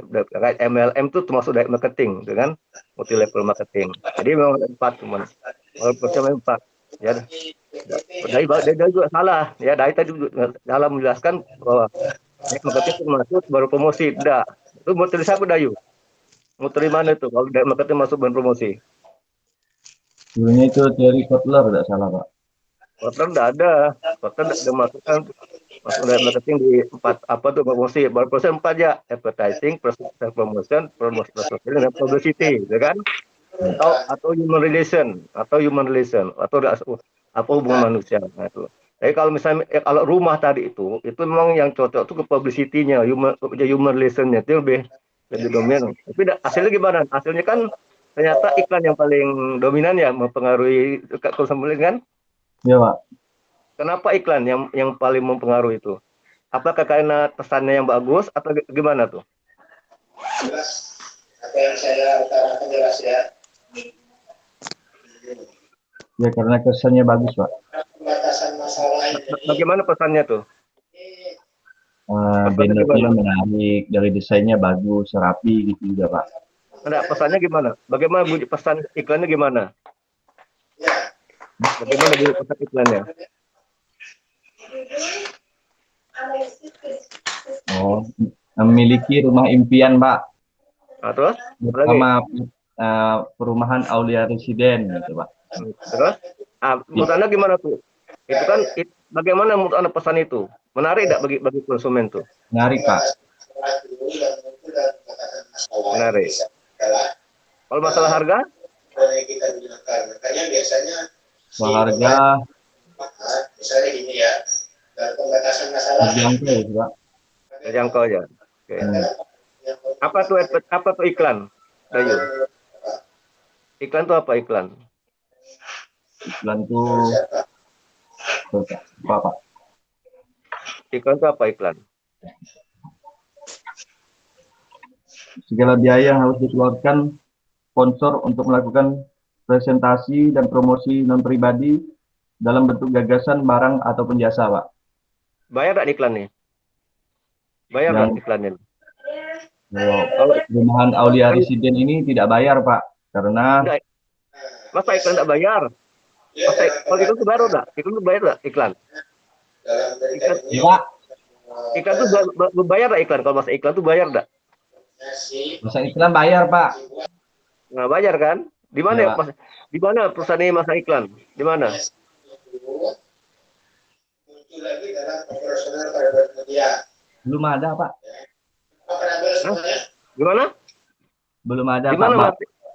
MLM itu termasuk dari marketing, itu kan? Multi level marketing. Jadi memang ada 4 teman. Kalau percaya 4 ya. Dari juga salah ya, dari tadi dalam menjelaskan bahwa marketing termasuk baru promosi. Tidak, itu mau tulis apa Dayu? Mau terima mana itu kalau dari marketing masuk baru promosi? Dulunya itu teori Kotler, tidak salah, Pak. Kotler tidak ada. Kotler tidak ada masuk dari marketing di 4 apa tuh promosi. Baru proses 4 ya, advertising, promotion, dan publicity, ya kan? Atau human relation atau apa hubungan manusia. Nah, itu. Jadi kalau misalnya kalau rumah tadi itu memang yang cocok itu ke publicity-nya, human relation-nya itu lebih dominan. Tapi hasilnya gimana? Hasilnya kan ternyata iklan yang paling dominan ya mempengaruhi konsumen kan? Ya, Pak. Kenapa iklan yang paling mempengaruhi itu? Apakah karena pesannya yang bagus atau gimana tuh? Jelas apa yang saya utarakan jelas ya. Ya, karena kesannya bagus, Pak. Pembatasan masalah ini Bagaimana pesannya tuh? Pesannya Bannernya gimana? menarik, dari desainnya bagus, rapi gitu juga, Pak. Enggak, pesannya gimana? Bagaimana bunyi pesan iklannya gimana? Bagaimana bunyi pesan iklannya? Oh, memiliki rumah impian, Pak. Nah, terus? Apa lagi? Bersama perumahan Aulia Residen gitu, Pak. Terus? Menurut Anda gimana tuh? Itu kan bagaimana menurut Anda pesan itu? Menarik tidak bagi konsumen tuh? Menarik, Pak. Menarik. Kalau masalah harga? kita gunakan. Makanya biasanya Soal harga misalnya ini ya, dan pembatasan masalah terjangkau, gitu, Pak. Terjangkau aja. Oke. Apa tuh iklan? Dayu. Iklan tuh apa iklan? Iklan tuh apa, Pak? Iklan tuh apa iklan? Segala biaya yang harus dikeluarkan sponsor untuk melakukan presentasi dan promosi non-pribadi dalam bentuk gagasan, barang, ataupun jasa, Pak. Bayar nggak iklan nih? Bayar nggak iklannya? Kalau perumahan Aulia Residen ini tidak bayar, Pak, karena Masa iklan nggak bayar? Kalau iklan tuh baru nggak? Iklan tuh bayar nggak iklan? Iklan tuh bayar nggak iklan? Kalau masa iklan tuh bayar nggak? masa iklan bayar, Pak. Nggak bayar kan? Di mana Ya, ya, di mana perusahaan ini masa iklan? Di mana? muncul lagi dalam operasional pada media. Belum ada, Pak. Gimana? Belum ada, Di Pak. mana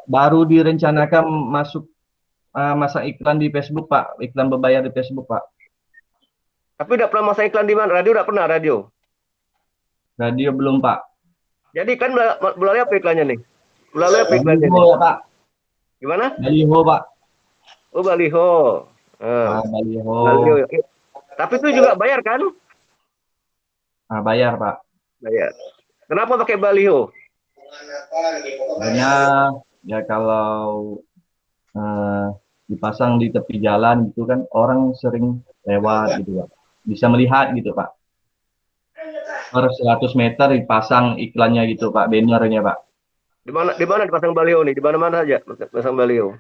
Baru direncanakan masuk masa iklan di Facebook, Pak. Iklan berbayar di Facebook, Pak. Tapi udah pernah masa iklan di mana? Radio udah pernah radio. Radio belum, Pak. Jadi kan melalui apa iklannya nih? Melalui apa iklannya nih? Baliho, ya, Pak. Gimana? Baliho, Pak. Oh, baliho. Baliho. Baliho. Tapi itu juga bayar kan? Bayar, Pak. Bayar. Kenapa pakai baliho? Karena ya kalau dipasang di tepi jalan gitu kan, orang sering lewat gitu, Pak. Bisa melihat gitu, Pak. Per 100 meter dipasang iklannya gitu, Pak, bannernya, Pak. Di mana dipasang baliho nih? Di mana-mana aja pasang baliho.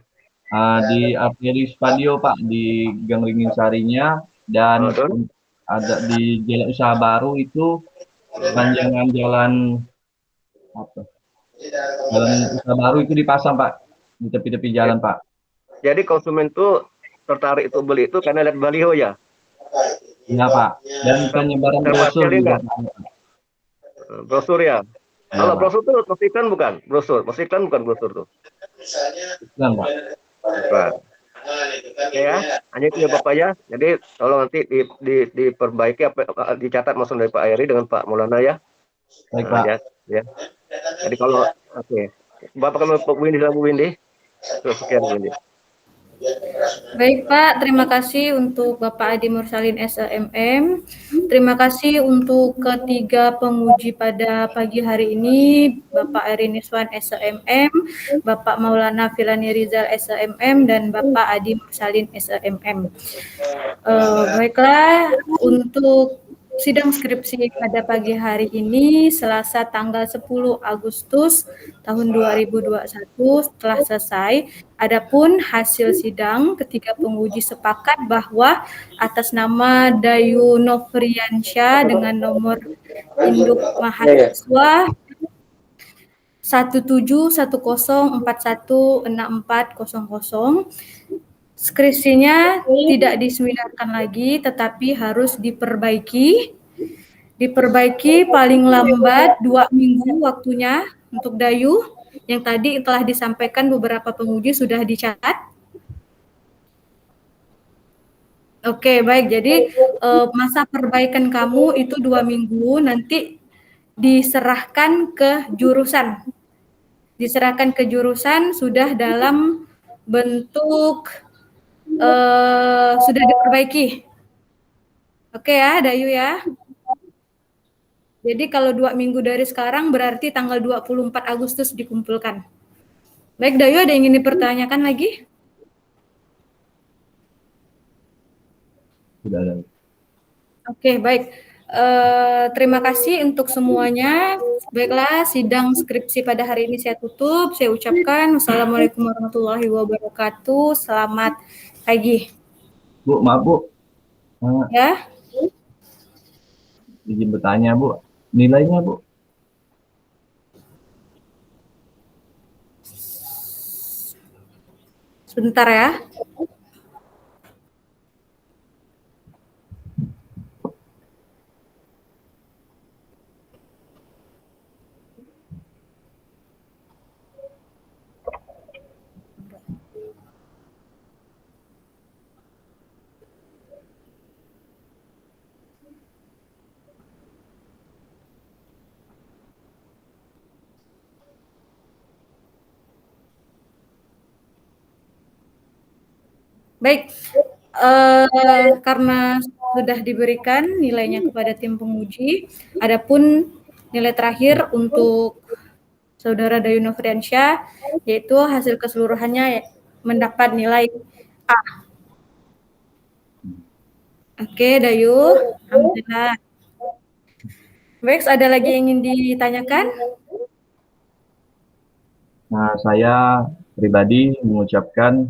Di Arteri Spadio, Pak, di Gang Ringin Sarinya, dan ada di Jalan Usaha Baru itu panjangan jalan apa? Jalan Usaha Baru itu dipasang, Pak, di tepi-tepi jalan, Pak. Jadi konsumen tuh tertarik itu beli itu karena lihat baliho ya? Iya, Pak. Dan penyebaran brosur juga. Brosur ya? Kalau brosur tuh mas iklan bukan? Brosur. Mas iklan bukan brosur tuh. Iklan, Pak. Bukan. Ya, hanya itu ya Bapak ya. Jadi tolong nanti diperbaiki dicatat langsung dari Pak Ayri dengan Pak Maulana ya. Baik, Pak. Ya. Jadi kalau Bapak kan Pak Windy sama Bu Windy. Terus sekian Bu Windy. Baik Pak, terima kasih untuk Bapak Adi Mursalin SEMM. Terima kasih untuk ketiga penguji pada pagi hari ini, Bapak Eriniswan SEMM, Bapak Maulana Filani Rizal SEMM, dan Bapak Adi Mursalin SEMM. Baiklah, untuk sidang skripsi pada pagi hari ini, Selasa tanggal 10 Agustus tahun 2021 telah selesai. Adapun hasil sidang, ketiga penguji sepakat bahwa atas nama Dayu Novriansyah dengan nomor induk mahasiswa 1710416400, skripsinya tidak diseminarkan lagi, tetapi harus diperbaiki paling lambat 2 minggu waktunya untuk Dayu, yang tadi telah disampaikan beberapa penguji sudah dicatat. Oke, baik. Jadi masa perbaikan kamu itu 2 minggu, nanti diserahkan ke jurusan. Diserahkan ke jurusan sudah dalam bentuk sudah diperbaiki. Oke ya, Dayu ya. Jadi kalau 2 minggu dari sekarang berarti tanggal 24 Agustus dikumpulkan. Baik, Dayu, ada yang ingin dipertanyakan lagi? Sudah ada. Oke, baik. Terima kasih untuk semuanya. Baiklah, sidang skripsi pada hari ini saya tutup. Saya ucapkan wassalamualaikum warahmatullahi wabarakatuh. Selamat pagi. Bu, maaf Bu, Ya, izin bertanya Bu, nilainya Bu? sebentar ya. Baik, karena sudah diberikan nilainya kepada tim penguji, adapun nilai terakhir untuk Saudara Dayu Nofriansyah, yaitu hasil keseluruhannya mendapat nilai A. Oke, Dayu, alhamdulillah. Baik, ada lagi yang ingin ditanyakan? Nah, saya pribadi mengucapkan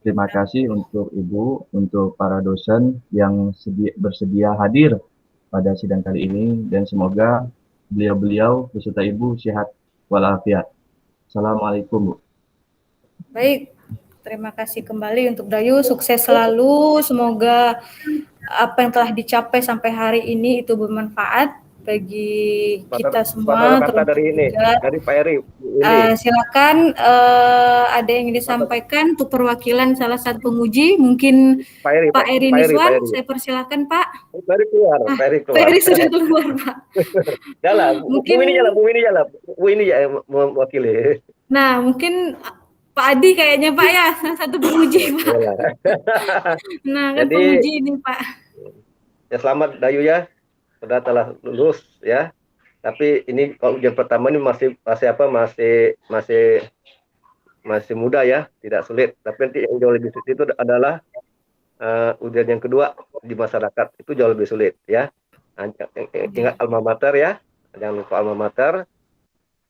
terima kasih untuk Ibu, untuk para dosen yang bersedia hadir pada sidang kali ini, dan semoga beliau-beliau beserta Ibu sehat walafiat. Assalamualaikum, Bu. Baik, terima kasih kembali untuk Dayu, sukses selalu, semoga apa yang telah dicapai sampai hari ini itu bermanfaat bagi kita semua. Kata dari ini, dari Pak Eri. Silakan, ada yang ingin disampaikan untuk perwakilan salah satu penguji, mungkin Pak Eri Niswan, saya persilakan Pak. Pak Eri keluar, Pak Eri keluar. Pak Eri sudah keluar Pak. Jalan, Mungkin Bu ini ya mewakili. Nah, mungkin Pak Adi kayaknya Pak ya, salah satu penguji Pak. Nah, kan Jadi, penguji ini Pak. Ya selamat Dayu ya, sudah telah lulus ya. Tapi ini kalau ujian pertama ini masih mudah ya, tidak sulit. Tapi nanti yang jauh lebih sulit itu adalah ujian yang kedua di masyarakat, itu jauh lebih sulit ya. Ingat alma mater ya, jangan lupa alma mater.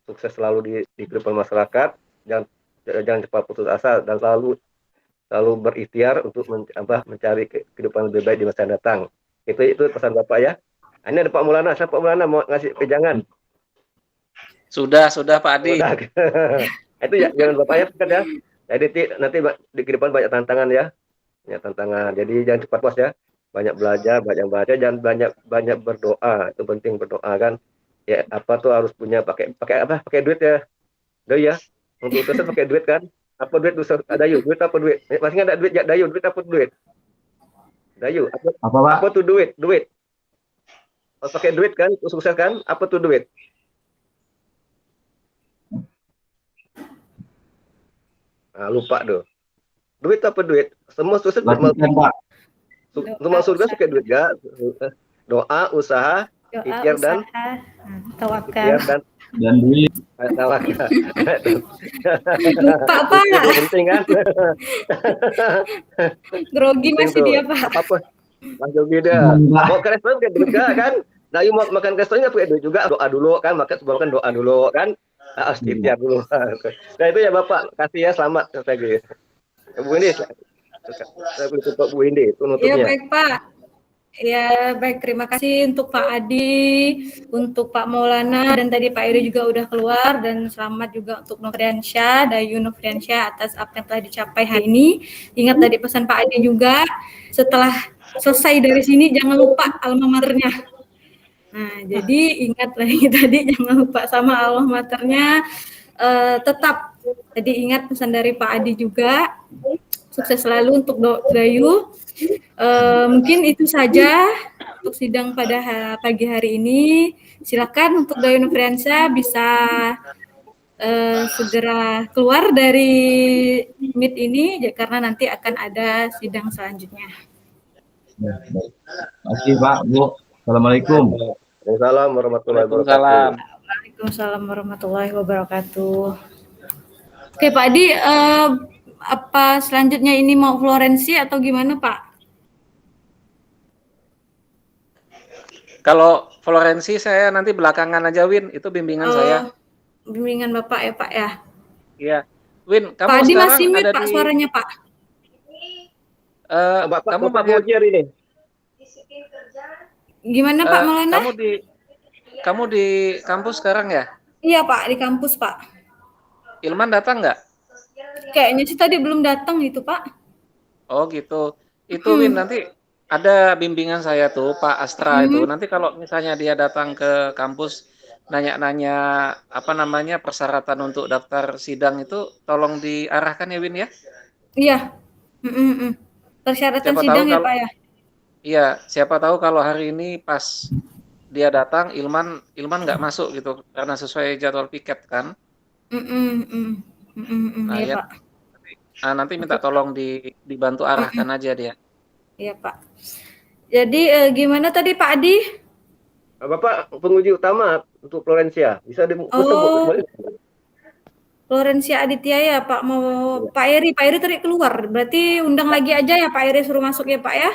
Sukses selalu di kehidupan masyarakat, jangan cepat putus asa, dan selalu berikhtiar untuk mencari kehidupan lebih baik di masa datang. Itu pesan Bapak ya. Ini ada Pak Maulana, Pak Maulana mau ngasih pejangan. Sudah Pak Adi. Itu ya, jangan Bapak ya, ya. Jadi nanti di kehidupan banyak tantangan ya. Banyak tantangan. Jadi jangan cepat puas ya. Banyak belajar, banyak baca, jangan banyak berdoa. Itu penting, berdoa kan. Ya apa tuh harus punya pakai duit ya. Dayu ya. Untuk utusan pakai duit kan. Apa duit Dayu? Duit apa duit? Masih ada duit ya Dayu, duit apa duit? Dayu, apa tuh duit? Harus pakai duit kan, sukses kan? Apa tuh duit? Nah, lupa tuh. Duit apa duit? Semua sukses semua surga pakai duit gak? Doa, usaha, ikhtiar dan tawakal. Dan duit. Tawakal. Lupa Pak. Penting kan? Grogi masih dia Pak. Apa? Langsung beda. Mau ke restoran pakai duit gak kan? Dayu mau makan ke restoran pakai duit juga. Doa dulu kan, sebelum doa dulu kan. Harus ikhtiar dulu. Nah itu ya Bapak, kasih ya, selamat lagi. Bu Indi, saya tutup Bu Indi, itu nutupnya. Ya baik Pak. Ya baik, terima kasih untuk Pak Adi, untuk Pak Maulana, dan tadi Pak Eri juga udah keluar, dan selamat juga untuk Nofriansyah, Dayu Nofriansyah atas apa yang telah dicapai hari ini. Ingat tadi pesan Pak Adi juga, setelah selesai dari sini jangan lupa alma maternya. Nah, jadi ingat lagi tadi jangan lupa sama alma maternya. Tetap tadi ingat pesan dari Pak Adi juga. Sukses selalu untuk Dayu. Mungkin itu saja untuk sidang pada pagi hari ini. Silakan untuk Dayu Nofriansyah bisa segera keluar dari Meet ini karena nanti akan ada sidang selanjutnya. Ya, baik. Terima kasih Pak, Bu. Assalamualaikum. Waalaikumsalam warahmatullahi wabarakatuh. Waalaikumsalam. Waalaikumsalam warahmatullahi wabarakatuh. Oke Pak Adi, apa selanjutnya ini mau Florensi atau gimana Pak? Kalau Florensi saya nanti belakangan aja Win, itu bimbingan saya. Bimbingan Bapak ya Pak ya. Iya. Win, kamu Pak Adi sekarang masih mute ada Pak di suaranya Pak. kamu Bapak banyak- menguji hari ini. Gimana Pak Maulana? kamu di kampus sekarang ya? Iya Pak, di kampus Pak. Ilman datang nggak? Kayaknya sih tadi belum datang itu Pak. Oh gitu. Itu Win, nanti ada bimbingan saya tuh Pak Astra itu. Nanti kalau misalnya dia datang ke kampus nanya-nanya apa namanya persyaratan untuk daftar sidang itu tolong diarahkan ya Win ya. Iya. Persyaratan Siapa sidang tahu ya kalau- Pak ya. Iya, siapa tahu kalau hari ini pas dia datang Ilman nggak masuk gitu karena sesuai jadwal piket kan. Nah, Iya ya. Pak. Nanti minta tolong dibantu arahkan aja dia. Iya Pak. Jadi gimana tadi Pak Adi? Bapak penguji utama untuk Florencia. Bisa boleh. Florencia Aditya ya Pak, mau Pak Eri tadi keluar. Berarti undang lagi aja ya Pak Eri, suruh masuk ya Pak ya.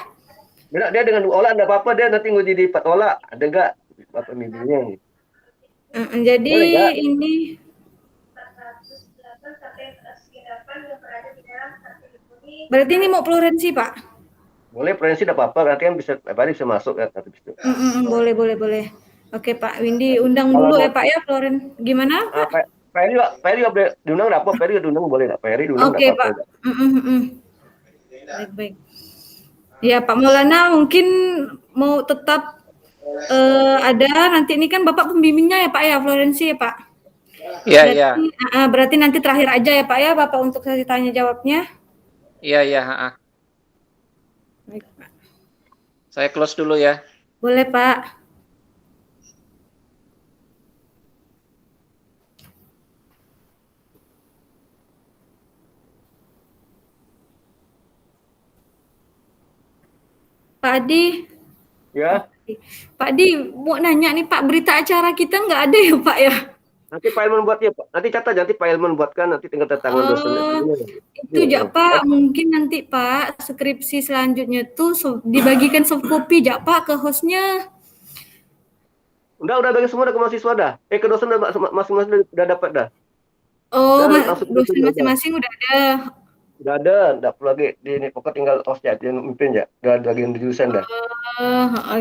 Dia dengan Ola ada apa-apa, dia nanti nguji di Pak Ola. Ada enggak Bapak bimbingnya? Jadi Boleh, Kak? ini berarti ini mau Florensi Pak. Boleh Florensi enggak apa-apa, nanti kan bisa masuk kan nanti bisa. Boleh. Oke Pak Windy, undang dulu ya Pak ya Floren. Gimana Pak? Pak Eri diundang enggak apa? Pak Eri diundang boleh enggak? Pak Eri diundang Oke enggak Pak. apa-apa. Baik. Ya Pak Maulana mungkin mau tetap ada nanti ini kan Bapak pembimbingnya ya Pak ya Florensi ya Pak. Iya. Berarti nanti terakhir aja ya Pak ya Bapak untuk sesi tanya jawabnya. Iya. Baik Pak. Saya close dulu ya. Boleh Pak. Pak Adi. Ya. Pak Adi mau nanya nih Pak, berita acara kita nggak ada ya Pak ya? Nanti Pak Ilman buatnya, Pak. Nanti catat, nanti Pak Ilman buatkan, nanti tinggal tangan dosen. Itu Jak Pak, mungkin nanti Pak skripsi selanjutnya tuh dibagikan soft copy Jak Pak ke hostnya. Udah bagi semua ke mahasiswa dah. Ke dosen masing-masing udah dapat dah. Oh, langsung dosen masing-masing udah ada. Udah ada, enggak perlu lagi di ini pokoknya tinggal hostnya dia mimpin ya. Udah lagi di dosen dah.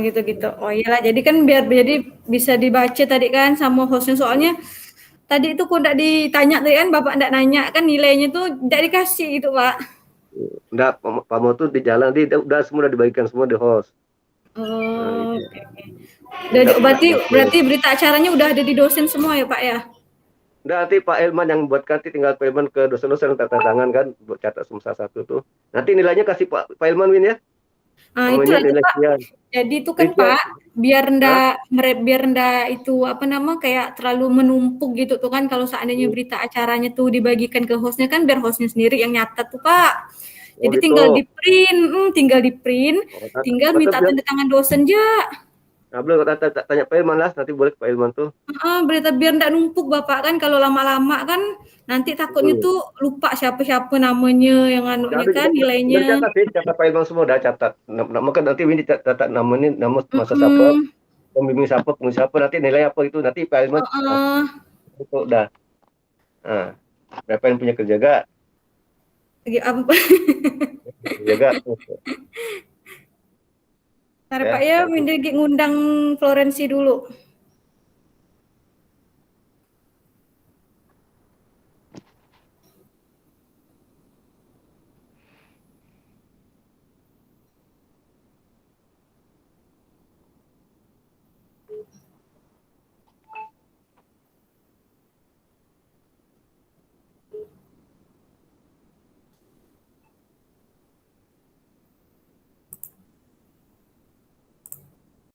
Gitu. Oh iyalah, jadi kan biar jadi bisa dibaca tadi kan sama hostnya, soalnya tadi itu kok enggak ditanya tadi kan Bapak enggak nanya kan nilainya tuh enggak dikasih gitu Pak. Enggak, Pak Mo tuh di jalan udah semua udah dibagikan semua di host. Oke. Berarti berita acaranya udah ada di dosen semua ya Pak ya? Udah, nanti Pak Ilman yang buatkan, nanti tinggal Pak Ilman ke dosen-dosen tanda tangan kan buat catat semua satu tuh. Nanti nilainya kasih Pak Ilman Win ya. Itu lagi Pak. Jadi itu kan Pak, biar rendah itu apa nama kayak terlalu menumpuk gitu tuh kan, kalau seandainya berita acaranya tuh dibagikan ke hostnya kan biar hostnya sendiri yang nyatat tuh Pak. Jadi gitu. tinggal di print, tinggal minta tanda tangan dosen aja. Nah, belum tanya Pak Ilman lah, nanti boleh Pak Ilman tuh. Berita biar enggak numpuk Bapak kan, kalau lama-lama kan nanti takutnya tuh lupa siapa namanya yang anunya kan nilainya. Catat Pak Ilman semua udah catat. Maka nanti ini catat namanya, nama masa siapa, pembimbing siapa, penguji siapa, nanti nilai apa itu nanti Pak Ilman itu udah. Nah, berapa yang punya kerja gak? Apa? Jaga. Pak ya, ngundang Florensi dulu.